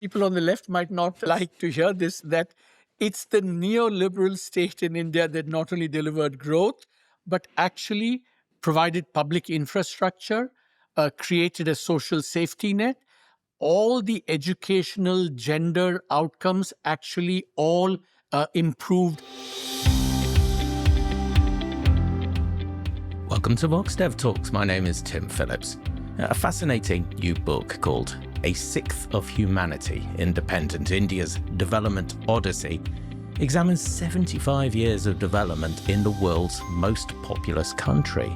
People on the left might not like to hear this, that it's the neoliberal state in India that not only delivered growth, but actually provided public infrastructure, created a social safety net. All the educational, gender outcomes actually all improved. Welcome to VoxDevTalks. My name is Tim Phillips. A fascinating new book called A Sixth of Humanity, Independent India's Development Odyssey examines 75 years of development in the world's most populous country,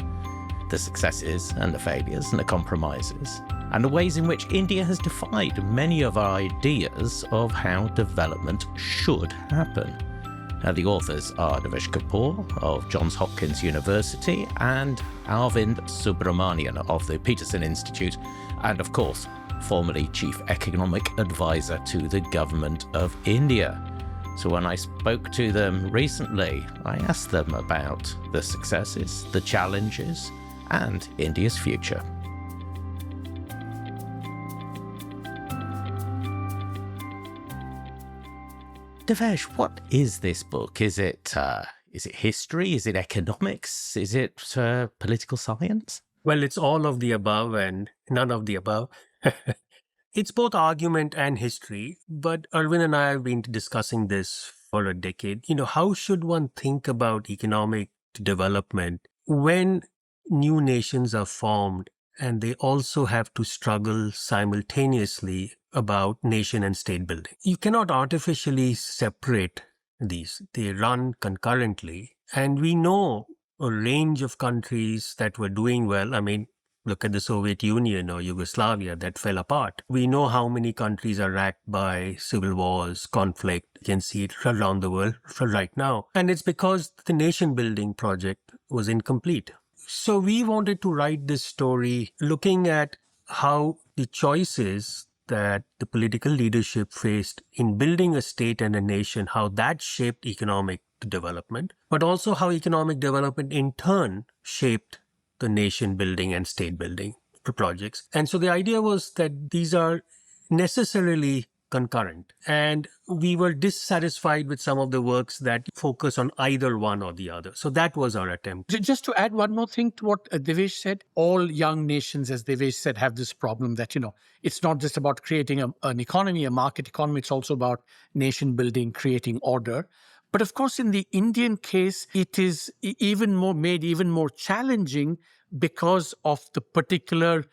the successes and the failures and the compromises, and the ways in which India has defied many of our ideas of how development should happen. The authors are Devesh Kapur of Johns Hopkins University and Arvind Subramanian of the Peterson Institute, and of course, formerly Chief Economic Advisor to the Government of India. So when I spoke to them recently, I asked them about the successes, the challenges, and India's future. Devesh, what is this book? Is it history? Is it economics? Is it political science? Well, it's all of the above and none of the above. It's both argument and history, but Arvind and I have been discussing this for a decade. How should one think about economic development when new nations are formed and they also have to struggle simultaneously about nation and state building? You cannot artificially separate these. They run concurrently. And we know a range of countries that were doing well. I mean, look at the Soviet Union or Yugoslavia that fell apart. We know how many countries are racked by civil wars, conflict. You can see it around the world right now. And it's because the nation building project was incomplete. So we wanted to write this story looking at how the choices that the political leadership faced in building a state and a nation, how that shaped economic development, but also how economic development in turn shaped the nation building and state building projects. And so the idea was that these are necessarily concurrent. And we were dissatisfied with some of the works that focus on either one or the other. So that was our attempt. Just to add one more thing to what Devesh said, all young nations, as Devesh said, have this problem that, it's not just about creating an economy, a market economy. It's also about nation building, creating order. But of course, in the Indian case, it is made even more challenging because of the particular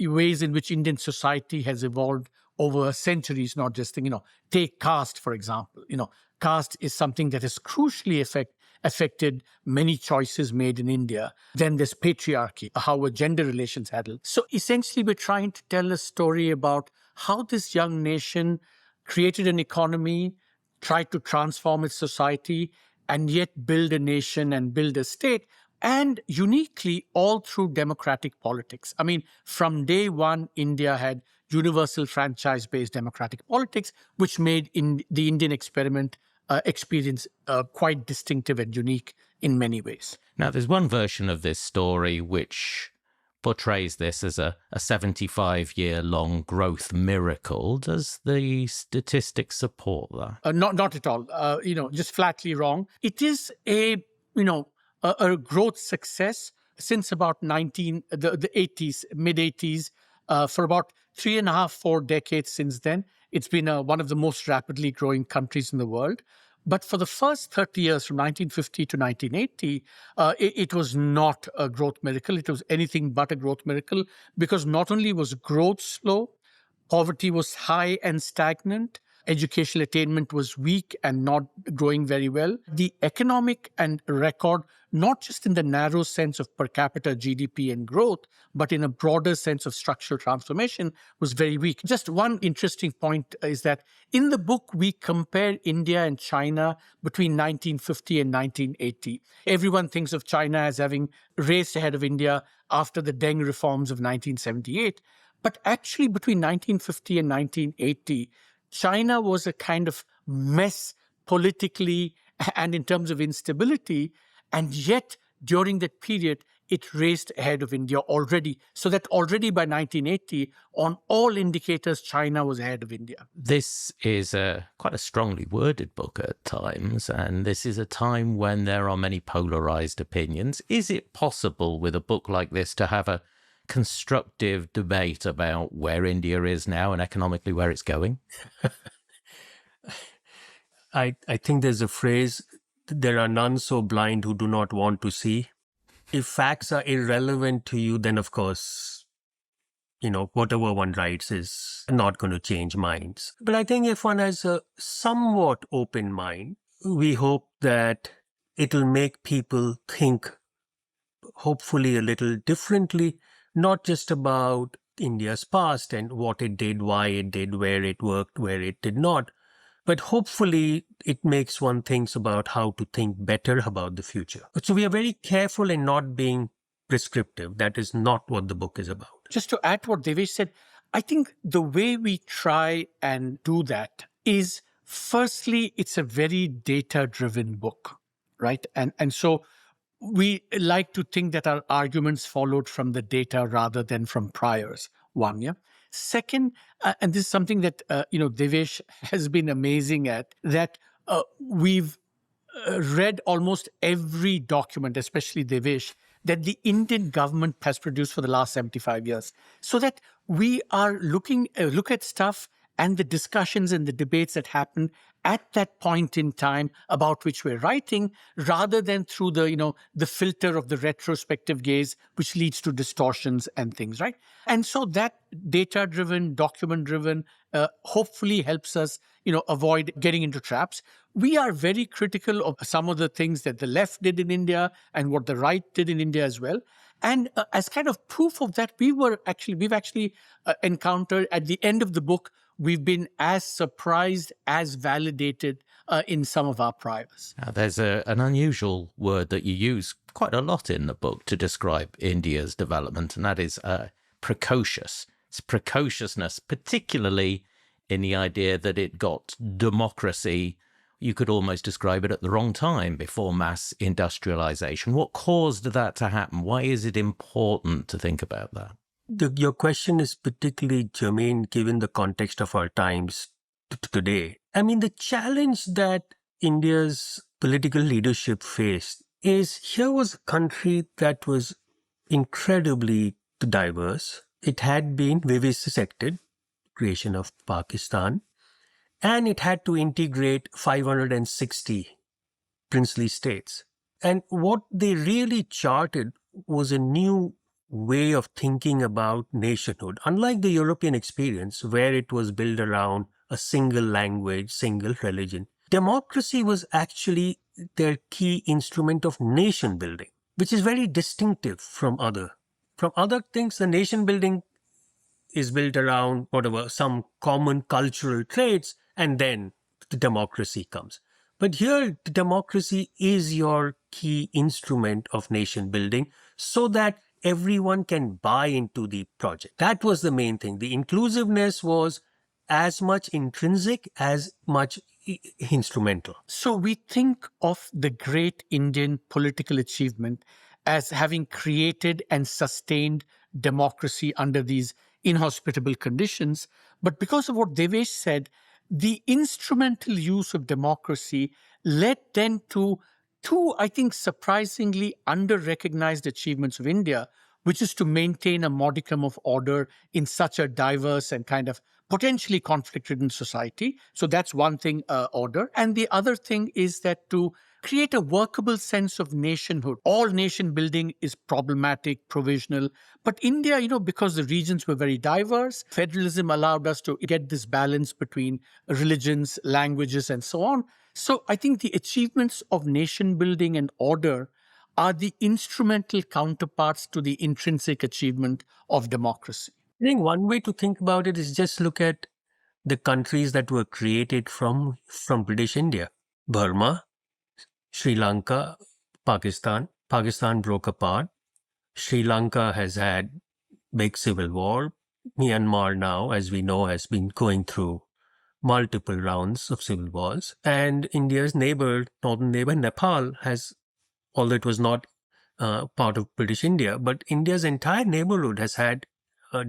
ways in which Indian society has evolved over centuries, not just, take caste, for example. Caste is something that has crucially affected many choices made in India. Then there's patriarchy, how were gender relations handled. So essentially, we're trying to tell a story about how this young nation created an economy, tried to transform its society, and yet build a nation and build a state, and uniquely all through democratic politics. I mean, from day one, India had universal franchise-based democratic politics, which made the Indian experience quite distinctive and unique in many ways. Now, there's one version of this story which portrays this as a 75-year-long growth miracle. Does the statistics support that? Not at all. Just flatly wrong. It is a growth success since about the 80s, mid-80s, for about 3.5-4 decades since then. It's been one of the most rapidly growing countries in the world. But for the first 30 years, from 1950 to 1980, it was not a growth miracle. It was anything but a growth miracle, because not only was growth slow, poverty was high and stagnant, educational attainment was weak and not growing very well. The economic and record, not just in the narrow sense of per capita GDP and growth, but in a broader sense of structural transformation, was very weak. Just one interesting point is that in the book, we compare India and China between 1950 and 1980. Everyone thinks of China as having raced ahead of India after the Deng reforms of 1978. But actually, between 1950 and 1980, China was a kind of mess politically and in terms of instability. And yet, during that period, it raced ahead of India already. So that already by 1980, on all indicators, China was ahead of India. This is quite a strongly worded book at times, and this is a time when there are many polarized opinions. Is it possible with a book like this to have a constructive debate about where India is now and economically where it's going? I think there's a phrase, there are none so blind who do not want to see. If facts are irrelevant to you, then of course, whatever one writes is not going to change minds. But I think if one has a somewhat open mind, we hope that it'll make people think, hopefully a little differently, not just about India's past and what it did, why it did, where it worked, where it did not. But hopefully it makes one think about how to think better about the future. So we are very careful in not being prescriptive. That is not what the book is about. Just to add to what Devesh said, I think the way we try and do that is, firstly, it's a very data-driven book, right? And so we like to think that our arguments followed from the data rather than from priors, one, yeah? Second, and this is something that, Devesh has been amazing at, that we've read almost every document, especially Devesh, that the Indian government has produced for the last 75 years. So that we are look at stuff and the discussions and the debates that happen at that point in time about which we're writing, rather than through the filter of the retrospective gaze, which leads to distortions and things, right? And so that data-driven, document-driven, hopefully helps us, avoid getting into traps. We are very critical of some of the things that the left did in India and what the right did in India as well. And as kind of proof of that, we've actually encountered at the end of the book, we've been as surprised as validated in some of our priors. Now, there's an unusual word that you use quite a lot in the book to describe India's development, and that is precocious. It's precociousness, particularly in the idea that it got democracy, you could almost describe it, at the wrong time, before mass industrialization. What caused that to happen? Why is it important to think about that? Your question is particularly germane given the context of our times today. I mean, the challenge that India's political leadership faced is, here was a country that was incredibly diverse. It had been vivisected, creation of Pakistan, and it had to integrate 560 princely states. And what they really charted was a new way of thinking about nationhood. Unlike the European experience, where it was built around a single language, single religion, democracy was actually their key instrument of nation building, which is very distinctive from other things. The nation building is built around some common cultural traits, and then the democracy comes. But here, the democracy is your key instrument of nation building, so that everyone can buy into the project. That was the main thing. The inclusiveness was as much intrinsic as much instrumental. So we think of the great Indian political achievement as having created and sustained democracy under these inhospitable conditions. But because of what Devesh said, the instrumental use of democracy led then to two, I think, surprisingly under-recognized achievements of India, which is to maintain a modicum of order in such a diverse and kind of potentially conflict-ridden society. So that's one thing, order. And the other thing is that to create a workable sense of nationhood. All nation building is problematic, provisional. But India, because the regions were very diverse, federalism allowed us to get this balance between religions, languages, and so on. So I think the achievements of nation building and order are the instrumental counterparts to the intrinsic achievement of democracy. I think one way to think about it is just look at the countries that were created from British India. Burma, Sri Lanka, Pakistan. Pakistan broke apart. Sri Lanka has had big civil war. Myanmar now, as we know, has been going through multiple rounds of civil wars. And India's northern neighbor, Nepal, has, although it was not part of British India, but India's entire neighborhood has had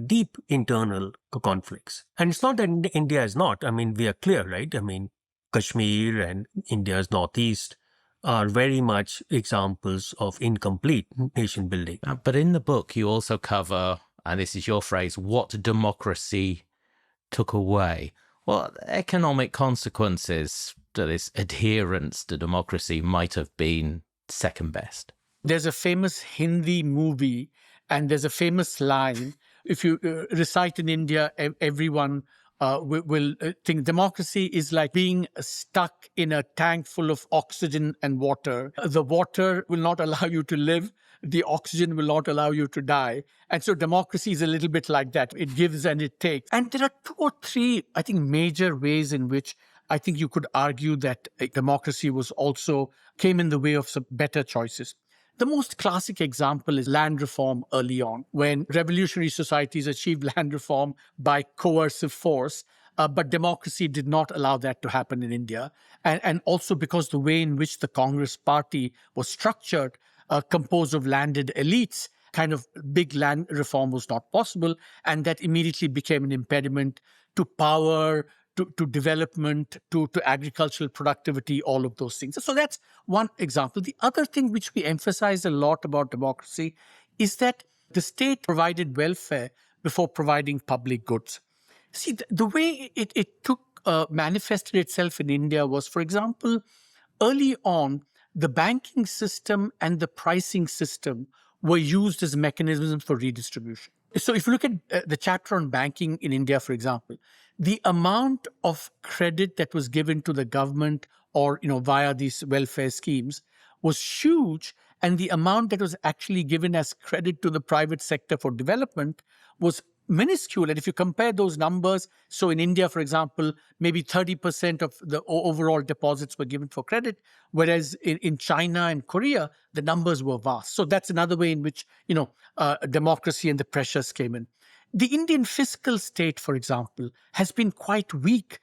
deep internal conflicts. And it's not that India is not. I mean, we are clear, right? I mean, Kashmir and India's northeast are very much examples of incomplete nation building. But in the book, you also cover, and this is your phrase, what democracy took away. What economic consequences to this adherence to democracy might have been second best? There's a famous Hindi movie, and there's a famous line. If you recite in India, everyone will think democracy is like being stuck in a tank full of oxygen and water. The water will not allow you to live. The oxygen will not allow you to die. And so democracy is a little bit like that. It gives and it takes. And there are two or three, I think, major ways in which I think you could argue that democracy was also came in the way of some better choices. The most classic example is land reform early on, when revolutionary societies achieved land reform by coercive force, but democracy did not allow that to happen in India. And also because the way in which the Congress party was structured, composed of landed elites, kind of big land reform was not possible. And that immediately became an impediment to power, to development, to agricultural productivity, all of those things. So that's one example. The other thing which we emphasize a lot about democracy is that the state provided welfare before providing public goods. See, the way it took manifested itself in India was, for example, early on, the banking system and the pricing system were used as mechanisms for redistribution. So if you look at the chapter on banking in India, for example, the amount of credit that was given to the government or via these welfare schemes was huge, and the amount that was actually given as credit to the private sector for development was minuscule. And if you compare those numbers, so in India, for example, maybe 30% of the overall deposits were given for credit, whereas in China and Korea, the numbers were vast. So that's another way in which, democracy and the pressures came in. The Indian fiscal state, for example, has been quite weak.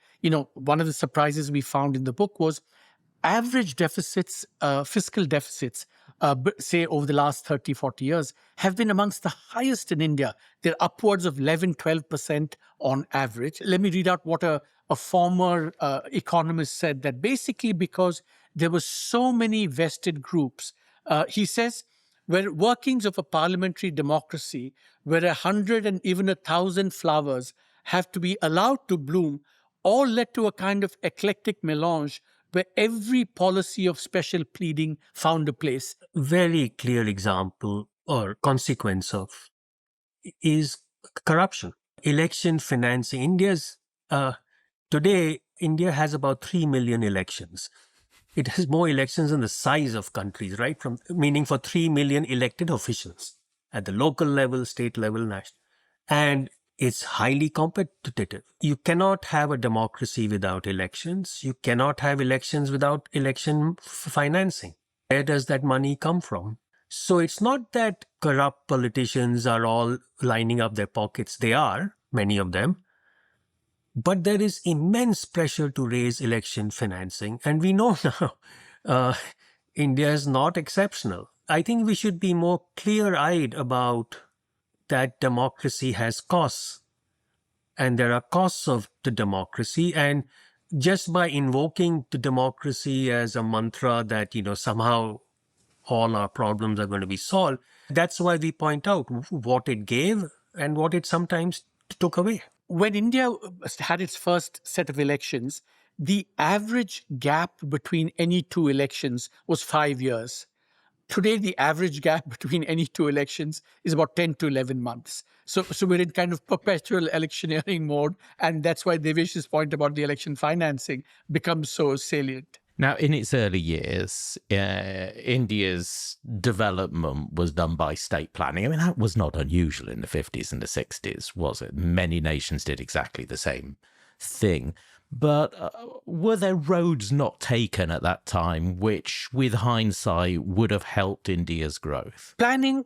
One of the surprises we found in the book was average deficits, fiscal deficits, say over the last 30, 40 years, have been amongst the highest in India. They're upwards of 11, 12% on average. Let me read out what a former economist said, that basically because there were so many vested groups, he says, where workings of a parliamentary democracy, where 100 and even 1,000 flowers have to be allowed to bloom, all led to a kind of eclectic melange where every policy of special pleading found a place. Very clear example or consequence of is corruption. Election financing. Today, India has about 3 million elections. It has more elections than the size of countries, right? Meaning for 3 million elected officials at the local level, state level, national. And it's highly competitive. You cannot have a democracy without elections. You cannot have elections without election financing. Where does that money come from? So it's not that corrupt politicians are all lining up their pockets. They are, many of them. But there is immense pressure to raise election financing. And we know now India is not exceptional. I think we should be more clear-eyed about that democracy has costs. And there are costs of the democracy. And just by invoking the democracy as a mantra that, somehow all our problems are going to be solved, that's why we point out what it gave and what it sometimes took away. When India had its first set of elections, the average gap between any two elections was 5 years. Today, the average gap between any two elections is about 10 to 11 months. So we're in kind of perpetual electioneering mode. And that's why Devesh's point about the election financing becomes so salient. Now, in its early years, India's development was done by state planning. I mean, that was not unusual in the 50s and the 60s, was it? Many nations did exactly the same thing. But were there roads not taken at that time which, with hindsight, would have helped India's growth? Planning,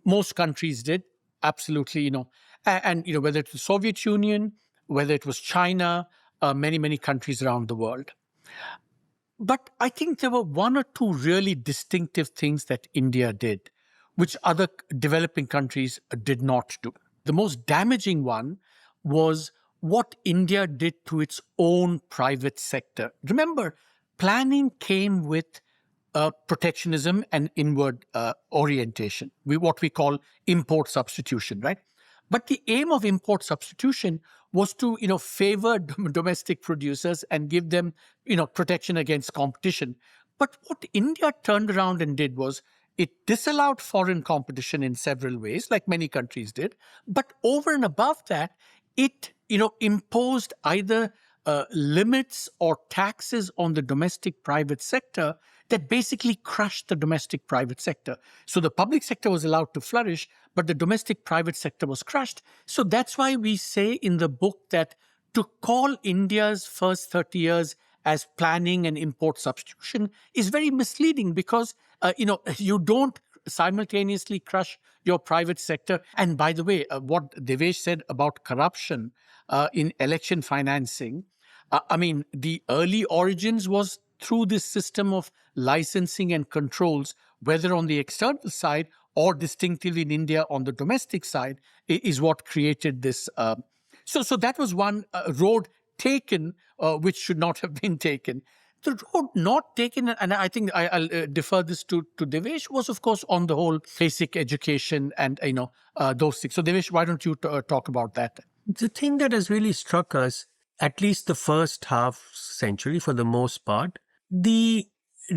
most countries did, absolutely, And, whether it was the Soviet Union, whether it was China, many, many countries around the world. But I think there were one or two really distinctive things that India did. which other developing countries did not do. The most damaging one was what India did to its own private sector. Remember, planning came with protectionism and inward orientation, what we call import substitution, right? But the aim of import substitution was to, favor domestic producers and give them, protection against competition. But what India turned around and did was it disallowed foreign competition in several ways, like many countries did. But over and above that, it, imposed either limits or taxes on the domestic private sector that basically crushed the domestic private sector. So the public sector was allowed to flourish, but the domestic private sector was crushed. So that's why we say in the book that to call India's first 30 years as planning and import substitution is very misleading because, you don't simultaneously crush your private sector. And by the way, what Devesh said about corruption in election financing, the early origins was through this system of licensing and controls, whether on the external side or distinctively in India on the domestic side, is what created this. So that was one road taken, which should not have been taken. The road not taken, and I think I'll defer this to Devesh, was of course on the whole basic education and those things. So Devesh, why don't you talk about that? The thing that has really struck us, at least the first half century for the most part, the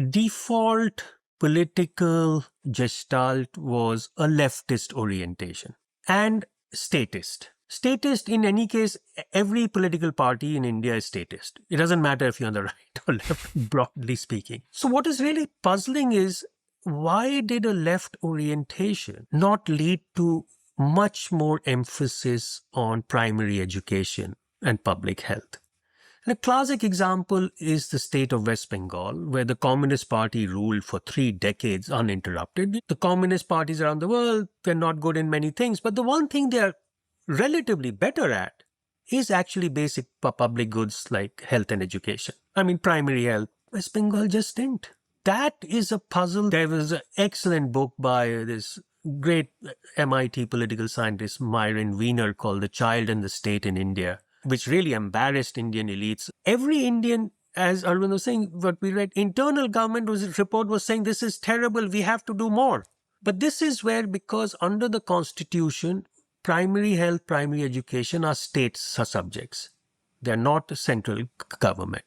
default political gestalt was a leftist orientation and statist. Statist, in any case, every political party in India is statist. It doesn't matter if you're on the right or left, broadly speaking. So what is really puzzling is, why did a left orientation not lead to much more emphasis on primary education and public health? And a classic example is the state of West Bengal, where the Communist Party ruled for 3 decades uninterrupted. The communist parties around the world, they're not good in many things, but the one thing they're relatively better at is actually basic public goods like health and education. Primary health. West Bengal just didn't. That is a puzzle. There was an excellent book by this great MIT political scientist Myron Weiner called The Child and the State in India, which really embarrassed Indian elites. Every Indian, as Arvind was saying, what we read, internal government report was saying this is terrible, we have to do more. But this is where, because under the constitution, primary health, primary education are state subjects. They're not the central government.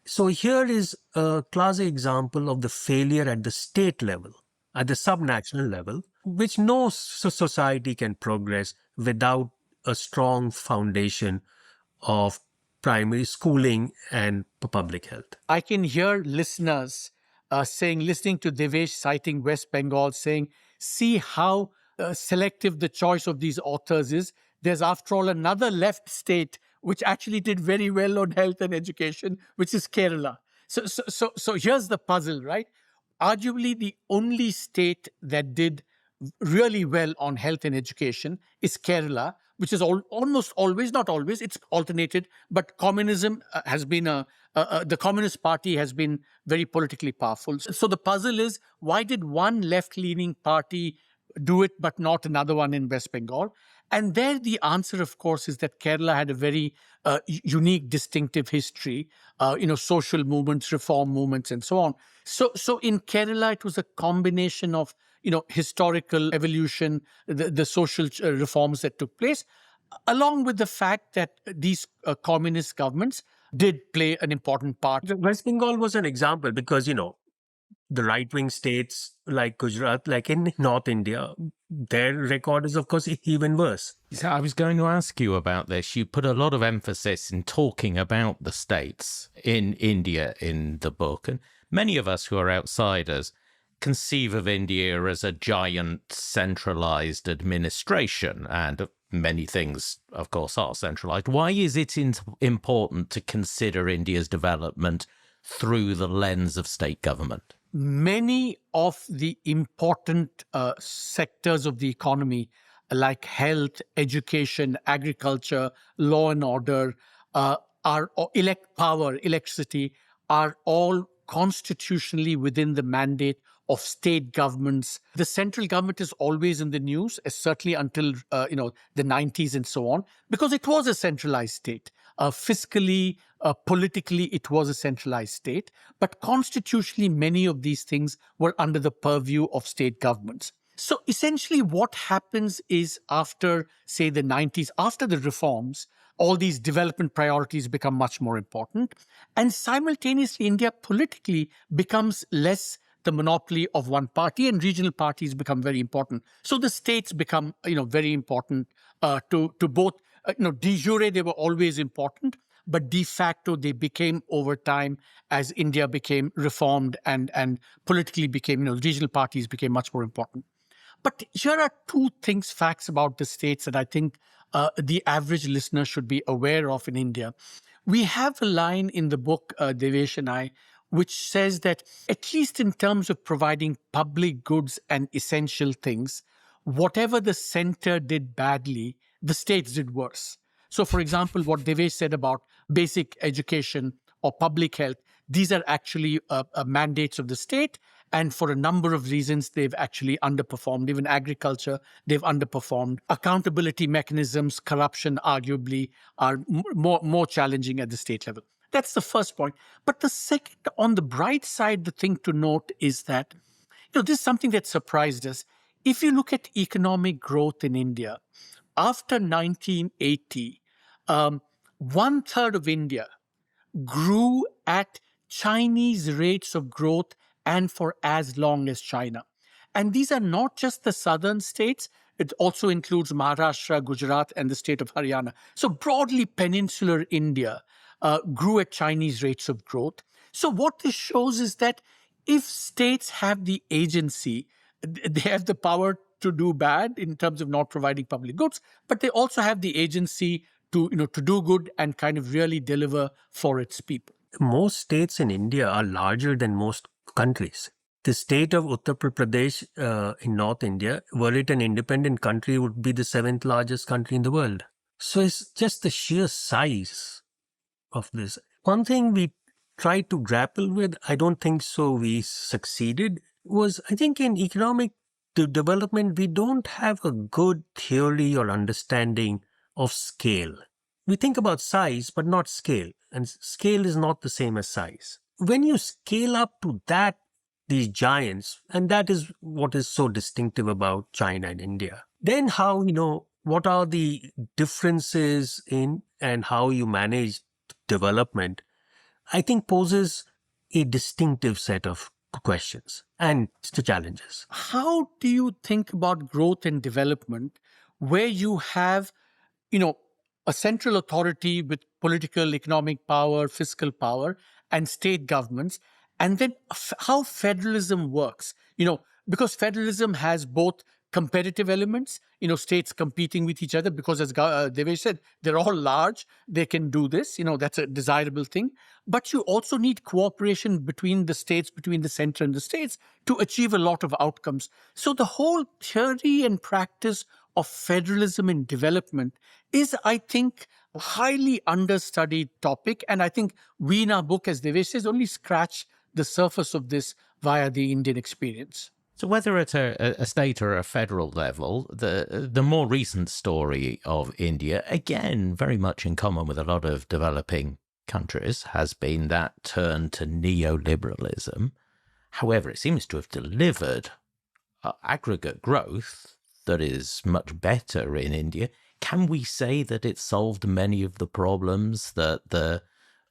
So here is a classic example of the failure at the state level, at the subnational level, which no society can progress without a strong foundation of primary schooling and public health. I can hear listeners listening to Devesh citing West Bengal, saying, see how selective the choice of these authors is. There's, after all, another left state which actually did very well on health and education, which is Kerala. So here's the puzzle, right? Arguably, the only state that did really well on health and education is Kerala, which is almost always, not always, it's alternated, but communism has been the Communist Party has been very politically powerful. So the puzzle is, why did one left-leaning party do it, but not another one in West Bengal? And there the answer, of course, is that Kerala had a very unique, distinctive history, social movements, reform movements, and so on. So in Kerala, it was a combination of, historical evolution, the social reforms that took place, along with the fact that these communist governments did play an important part. West Bengal was an example because, the right-wing states like Gujarat, like in North India, their record is, of course, even worse. So I was going to ask you about this. You put a lot of emphasis in talking about the states in India in the book. And many of us who are outsiders conceive of India as a giant centralized administration. And many things, of course, are centralized. Why is it important to consider India's development through the lens of state government? Many of the important sectors of the economy, like health, education, agriculture, law and order, electricity, are all constitutionally within the mandate of state governments. The central government is always in the news, certainly until the 90s and so on, because it was a centralized state. Fiscally, politically, it was a centralized state. But constitutionally, many of these things were under the purview of state governments. So essentially what happens is after, say, the 90s, after the reforms, all these development priorities become much more important. And simultaneously, India politically becomes less the monopoly of one party, and regional parties become very important. So the states become, very important to both. De jure, they were always important, but de facto, they became over time as India became reformed and politically became, regional parties became much more important. But here are two facts about the states that I think the average listener should be aware of in India. We have a line in the book, Devesh and I, which says that at least in terms of providing public goods and essential things, whatever the center did badly, the states did worse. So, for example, what Devesh said about basic education or public health, these are actually mandates of the state. And for a number of reasons, they've actually underperformed. Even agriculture, they've underperformed. Accountability mechanisms, corruption, arguably, are more challenging at the state level. That's the first point. But the second, on the bright side, the thing to note is that, this is something that surprised us. If you look at economic growth in India, after 1980, 1/3 of India grew at Chinese rates of growth and for as long as China. And these are not just the southern states. It also includes Maharashtra, Gujarat, and the state of Haryana. So broadly, peninsular India grew at Chinese rates of growth. So what this shows is that if states have the agency, they have the power to do bad in terms of not providing public goods, but they also have the agency to do good and kind of really deliver for its people. Most states in India are larger than most countries. The state of Uttar Pradesh in North India, were it an independent country, would be the 7th largest country in the world. So it's just the sheer size of this. One thing we tried to grapple with, I don't think so we succeeded, was I think in economic development, we don't have a good theory or understanding of scale. We think about size, but not scale. And scale is not the same as size. When you scale up to these giants, and that is what is so distinctive about China and India, then how, what are the differences in and how you manage development, I think poses a distinctive set of questions and challenges. How do you think about growth and development where you have, a central authority with political, economic power, fiscal power, and state governments, and then how federalism works? Because federalism has both competitive elements, states competing with each other, because as Devesh said, they're all large, they can do this, that's a desirable thing. But you also need cooperation between the states, between the center and the states, to achieve a lot of outcomes. So the whole theory and practice of federalism in development is, I think, a highly understudied topic. And I think we in our book, as Devesh says, only scratch the surface of this via the Indian experience. So whether at a state or a federal level, the more recent story of India, again, very much in common with a lot of developing countries, has been that turn to neoliberalism. However, it seems to have delivered aggregate growth that is much better in India. Can we say that it solved many of the problems that the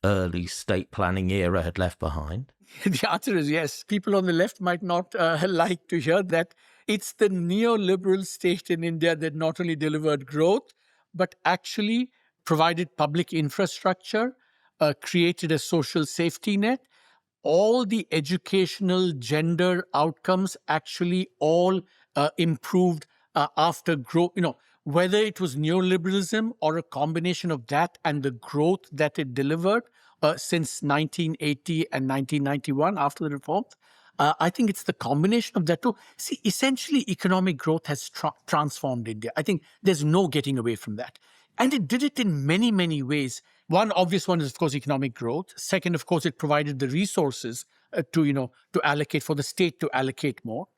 early state planning era had left behind? The answer is yes. People on the left might not like to hear that. It's the neoliberal state in India that not only delivered growth, but actually provided public infrastructure, created a social safety net. All the educational, gender outcomes actually all improved after growth. Whether it was neoliberalism or a combination of that and the growth that it delivered since 1980 and 1991 after the reforms, I think it's the combination of that too. See, essentially, economic growth has transformed India. I think there's no getting away from that. And it did it in many, many ways. One obvious one is, of course, economic growth. Second, of course, it provided the resources to allocate, for the state to allocate more.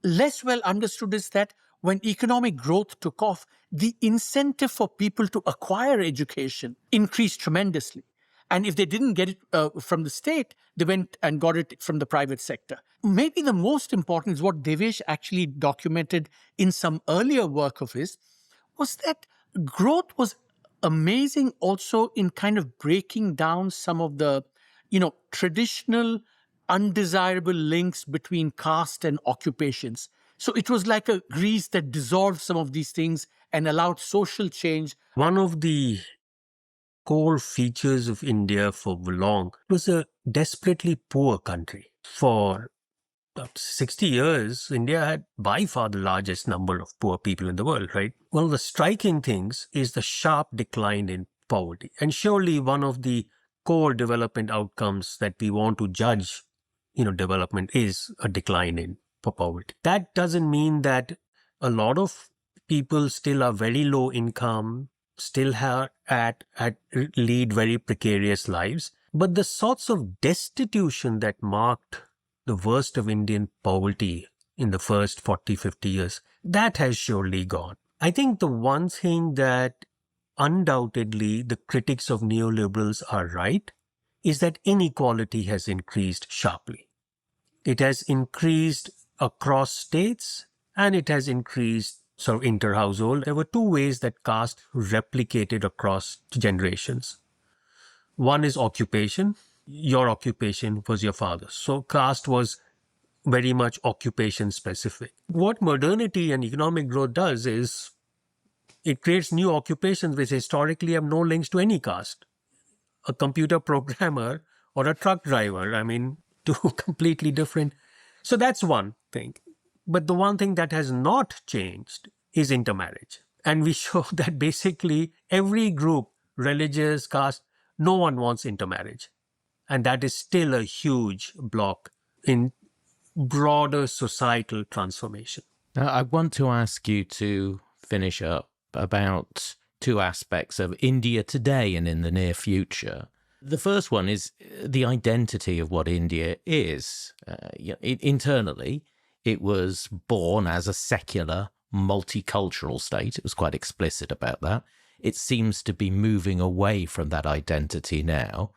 Less well understood is that when economic growth took off, the incentive for people to acquire education increased tremendously. And if they didn't get it from the state, they went and got it from the private sector. Maybe the most important is what Devesh actually documented in some earlier work of his, was that growth was amazing also in kind of breaking down some of the, traditional undesirable links between caste and occupations. So it was like a grease that dissolved some of these things and allowed social change. One of the core features of India for long was a desperately poor country. For 60 years, India had by far the largest number of poor people in the world, right? One of the striking things is the sharp decline in poverty. And surely one of the core development outcomes that we want to judge, development is a decline in poverty. That doesn't mean that a lot of people still are very low income, still lead very precarious lives. But the sorts of destitution that marked the worst of Indian poverty in the first 40, 50 years, that has surely gone. I think the one thing that undoubtedly the critics of neoliberals are right is that inequality has increased sharply. It has increased across states and it has increased sort of inter-household. There were two ways that caste replicated across generations. One is occupation. Your occupation was your father's. So caste was very much occupation specific. What modernity and economic growth does is it creates new occupations which historically have no links to any caste. A computer programmer or a truck driver, two completely different. So that's one thing. But the one thing that has not changed is intermarriage. And we show that basically every group, religious, caste, no one wants intermarriage. And that is still a huge block in broader societal transformation. Now, I want to ask you to finish up about two aspects of India today and in the near future. The first one is the identity of what India is. Internally, it was born as a secular, multicultural state. It was quite explicit about that. It seems to be moving away from that identity now.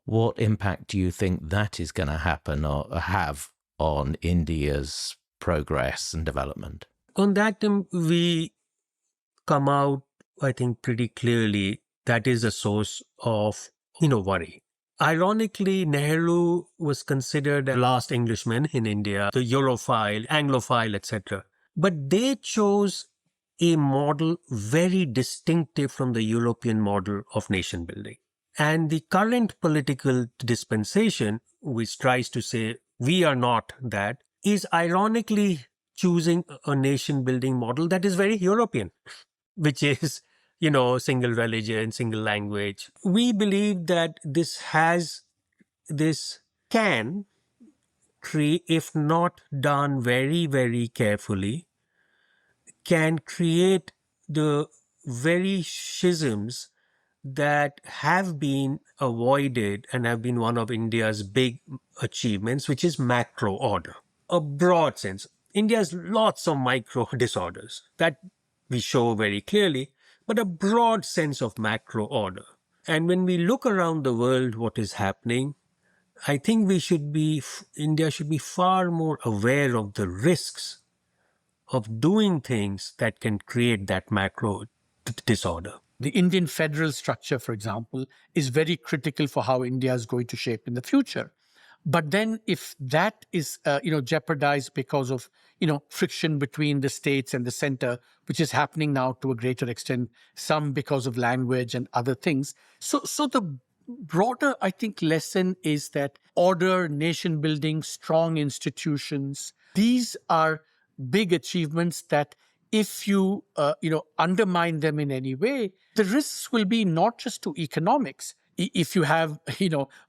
What impact do you think that is going to happen or have on India's progress and development? On that, we come out, I think, pretty clearly that is a source of, worry. Ironically, Nehru was considered the last Englishman in India, the Europhile, Anglophile, etc. But they chose a model very distinctive from the European model of nation building. And the current political dispensation, which tries to say we are not that, is ironically choosing a nation building model that is very European, which is, single religion, single language. We believe that this can create, if not done very, very carefully, can create the very schisms that have been avoided and have been one of India's big achievements, which is macro order. A broad sense. India has lots of micro disorders that we show very clearly, but a broad sense of macro order. And when we look around the world, what is happening, I think India should be far more aware of the risks of doing things that can create that macro disorder. The Indian federal structure, for example, is very critical for how India is going to shape in the future. But then if that is, jeopardized because of, friction between the states and the center, which is happening now to a greater extent, some because of language and other things. So the broader, I think, lesson is that order, nation building, strong institutions, these are big achievements that if you, undermine them in any way, the risks will be not just to economics. If you have,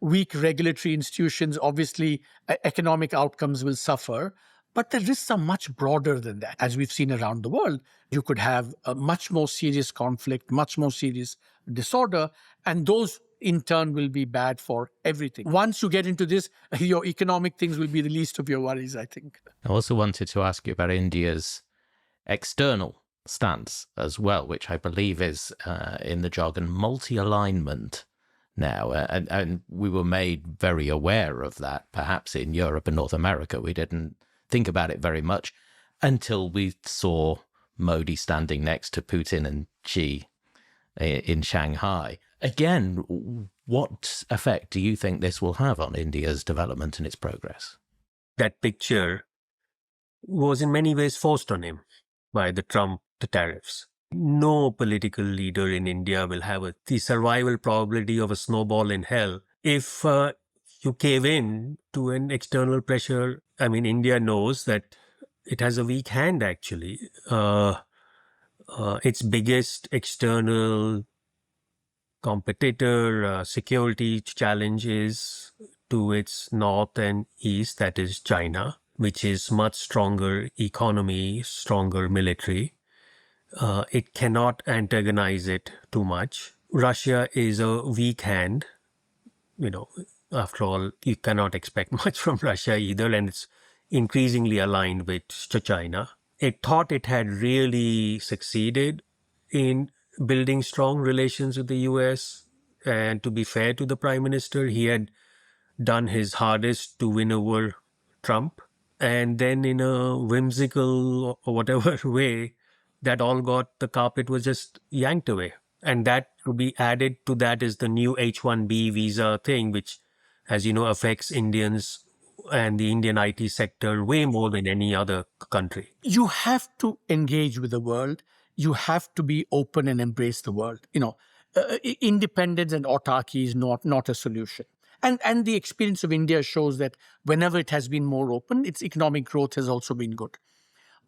weak regulatory institutions, obviously economic outcomes will suffer. But the risks are much broader than that. As we've seen around the world, you could have a much more serious conflict, much more serious disorder. And those in turn will be bad for everything. Once you get into this, your economic things will be the least of your worries, I think. I also wanted to ask you about India's external stance as well, which I believe is, in the jargon, multi-alignment now. And we were made very aware of that, perhaps in Europe and North America. We didn't think about it very much until we saw Modi standing next to Putin and Xi in Shanghai. Again, what effect do you think this will have on India's development and its progress? That picture was in many ways forced on him by the tariffs. No political leader in India will have the survival probability of a snowball in hell if you cave in to an external pressure. I mean, India knows that it has a weak hand, actually. Its biggest external competitor, security challenge is to its north and east, that is China, which is much stronger economy, stronger military. It cannot antagonize it too much. Russia is a weak hand. After all, you cannot expect much from Russia either, and it's increasingly aligned with China. It thought it had really succeeded in building strong relations with the US. And to be fair to the Prime Minister, he had done his hardest to win over Trump. And then in a whimsical or whatever way, that all got, the carpet was just yanked away. And that to be added to that is the new H-1B visa thing, which, as you know, affects Indians and the Indian IT sector way more than any other country. You have to engage with the world. You have to be open and embrace the world. Independence and autarky is not a solution. And the experience of India shows that whenever it has been more open, its economic growth has also been good.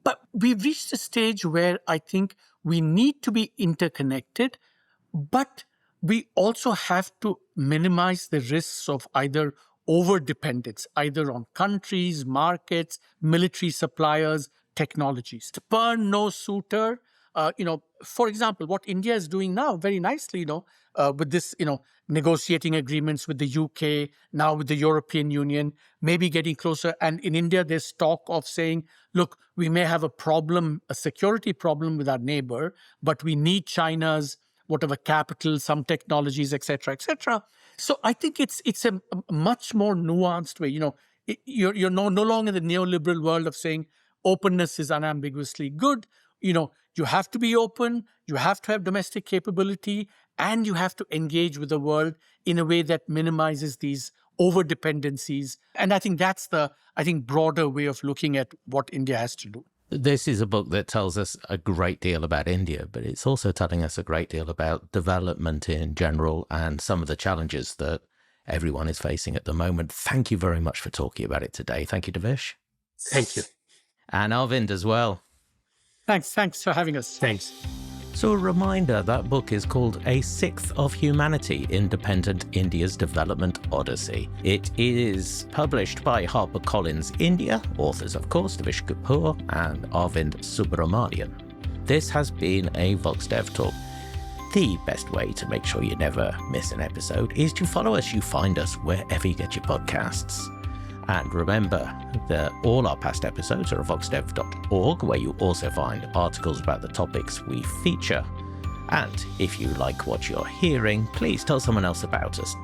But we've reached a stage where I think we need to be interconnected, but we also have to minimize the risks of either over-dependence, either on countries, markets, military suppliers, technologies. Spurn no suitor. For example, what India is doing now very nicely, with this, negotiating agreements with the UK, now with the European Union, maybe getting closer. And in India, there's talk of saying, look, we may have a security problem with our neighbor, but we need China's whatever capital, some technologies, etc., etc. So I think it's a much more nuanced way. You're no longer in the neoliberal world of saying openness is unambiguously good. You have to be open, you have to have domestic capability, and you have to engage with the world in a way that minimizes these over-dependencies. And I think that's the broader way of looking at what India has to do. This is a book that tells us a great deal about India, but it's also telling us a great deal about development in general and some of the challenges that everyone is facing at the moment. Thank you very much for talking about it today. Thank you, Devesh. Thank you. And Arvind as well. Thanks for having us. Thanks. So a reminder, that book is called A Sixth of Humanity, Independent India's Development Odyssey. It is published by HarperCollins India, authors of course Devesh Kapur and Arvind Subramanian. This has been a VoxDevTalk. The best way to make sure you never miss an episode is to follow us. You find us wherever you get your podcasts. And remember that all our past episodes are at VoxDev.org, where you also find articles about the topics we feature. And if you like what you're hearing, please tell someone else about us.